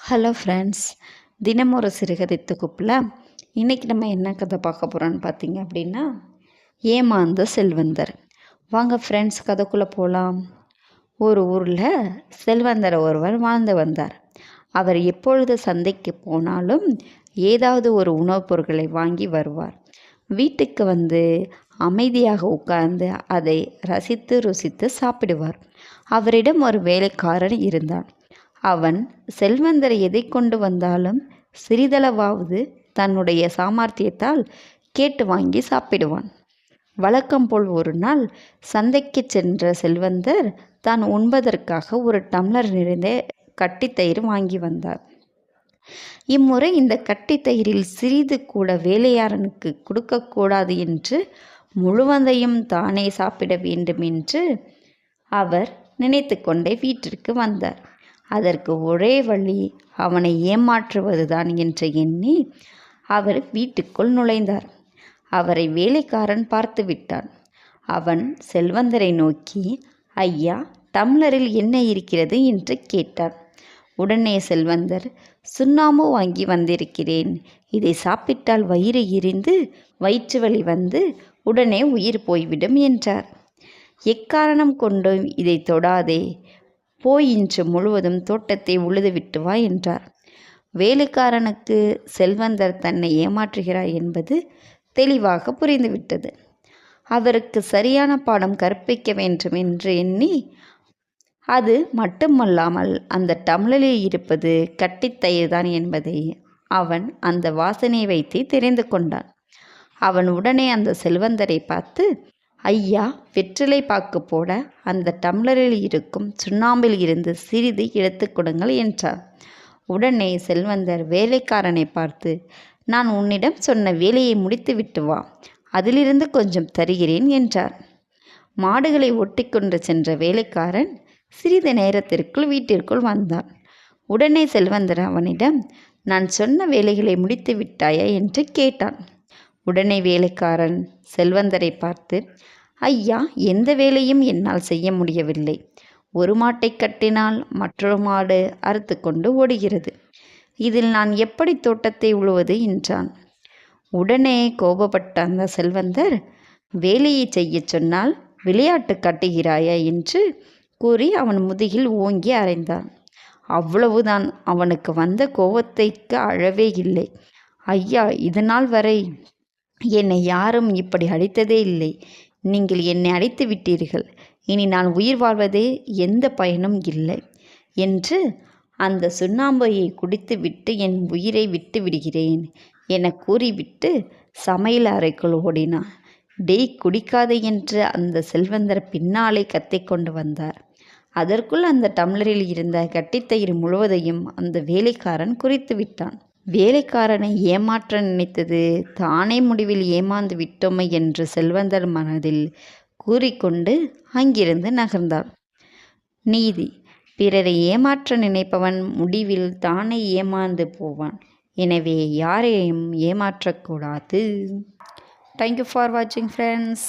Hello friends, தினம் ஒரு சிறுகதை தொகுப்பில் இன்றைக்கி நம்ம என்ன கதை பார்க்க போகிறோன்னு பார்த்தீங்க அப்படின்னா, ஏமாந்த செல்வந்தர். வாங்க ஃப்ரெண்ட்ஸ், கதைக்குள்ளே போகலாம். ஒரு ஊரில் செல்வந்தர் ஒருவர் வாழ்ந்து வந்தார். அவர் எப்பொழுது சந்தைக்கு போனாலும் ஏதாவது ஒரு உணவுப் பொருட்களை வாங்கி வருவார். வீட்டுக்கு வந்து அமைதியாக உட்கார்ந்து அதை ரசித்து ருசித்து சாப்பிடுவார். அவரிடம் ஒரு வேலைக்காரன் இருந்தான். அவன் செல்வந்தர் எதை கொண்டு வந்தாலும் சிறிதளவாவது தன்னுடைய சாமர்த்தியத்தால் கேட்டு வாங்கி சாப்பிடுவான். வழக்கம் போல் ஒரு நாள் சந்தைக்கு சென்ற செல்வந்தர் தான் உண்பதற்காக ஒரு டம்ளர் நிறைந்த கட்டித்தயிர் வாங்கி வந்தார். இம்முறை இந்த கட்டித்தயிரில் சிறிது கூட வேலையாரனுக்கு கொடுக்கக்கூடாது என்று முழுவதையும் தானே சாப்பிட வேண்டும் என்று அவர் நினைத்து கொண்டே வீட்டிற்கு வந்தார். அதற்கு ஒரே வழி அவனை ஏமாற்றுவதுதான் என்று எண்ணி அவர் வீட்டுக்குள் நுழைந்தார். அவரை வேலைக்காரன் பார்த்து விட்டான். அவன் செல்வந்தரை நோக்கி, ஐயா, டம்ளரில் என்ன இருக்கிறது என்று கேட்டான். உடனே செல்வந்தர், சுண்ணாம்பு வாங்கி வந்திருக்கிறேன். இதை சாப்பிட்டால் வயிறு எரிந்து வயிற்று வலி வந்து உடனே உயிர் போய்விடும் என்றார். எக்காரணம் கொண்டும் இதை தொடாதே, போய் இன்று முழுவதும் தோட்டத்தை உழுதுவிட்டு வா என்றார். வேலைக்காரனுக்கு செல்வந்தர் தன்னை ஏமாற்றுகிறார் என்பது தெளிவாக புரிந்துவிட்டது. அவருக்கு சரியான பாடம் கற்பிக்க வேண்டும் என்று எண்ணி, அது மட்டுமல்லாமல் அந்த டம்ளரில் இருப்பது கட்டித்தயிர் தான் என்பதை அவன் அந்த வாசனையை வைத்தே தெரிந்து கொண்டான். அவன் உடனே அந்த செல்வந்தரை பார்த்து, ஐயா, வெற்றிலை பாக்கு போட அந்த டம்ளரில் இருக்கும் சுண்ணாம்பில் இருந்து சிறிது எடுத்து கொடுங்கள் என்றார். உடனே செல்வந்தர் வேலைக்காரனை பார்த்து, நான் உன்னிடம் சொன்ன வேலையை முடித்து விட்டு வா, அதிலிருந்து கொஞ்சம் தருகிறேன் என்றார். மாடுகளை ஒட்டி கொண்டு சென்ற வேலைக்காரன் சிறிது நேரத்திற்குள் வீட்டிற்குள் வந்தான். உடனே செல்வந்தர் அவனிடம், நான் சொன்ன வேலைகளை முடித்து விட்டாயா என்று கேட்டான். உடனே வேலைக்காரன் செல்வந்தரை பார்த்து, ஐயா, எந்த வேலையும் என்னால் செய்ய முடியவில்லை. ஒரு மாட்டை கட்டினால் மற்றொரு மாடு அறுத்து கொண்டு ஓடுகிறது. இதில் நான் எப்படி தோட்டத்தை உழுவது என்றான். உடனே கோபப்பட்ட அந்த செல்வந்தர், வேலையை செய்ய சொன்னால் விளையாட்டு காட்டுகிறாயா என்று கூறி அவன் முதுகில் ஓங்கி அறைந்தான். அவ்வளவுதான். அவனுக்கு வந்த கோபத்தைக்கு அளவே இல்லை. ஐயா, இதனால் வரை என்னை யாரும் இப்படி அடித்ததே இல்லை. நீங்கள் என்னை அடித்து விட்டீர்கள். இனி நான் உயிர் வாழ்வதே எந்த பயனும் இல்லை என்று அந்த சுண்ணாம்பையை குடித்துவிட்டு என் உயிரை விட்டு விடுகிறேன் என கூறிவிட்டு சமையல் அறைக்குள் ஓடினான். டேய், குடிக்காதே என்று அந்த செல்வந்தர் பின்னாலே கத்திக்கொண்டு வந்தார். அதற்குள் அந்த டம்ளரில் இருந்த கட்டித்தயிர் முழுவதையும் அந்த வேலைக்காரன் குறித்து விட்டான். வேலைக்காரனை ஏமாற்ற நினைத்தது தானே முடிவில் ஏமாந்து விட்டோமே என்று செல்வந்தர் மனதில் கூறிக்கொண்டு அங்கிருந்து நகர்ந்தார். நீதி: பிறரை ஏமாற்ற நினைப்பவன் முடிவில் தானே ஏமாந்து போவான். எனவே யாரையும் ஏமாற்றக்கூடாது. தேங்க்யூ ஃபார் வாட்சிங் ஃப்ரெண்ட்ஸ்.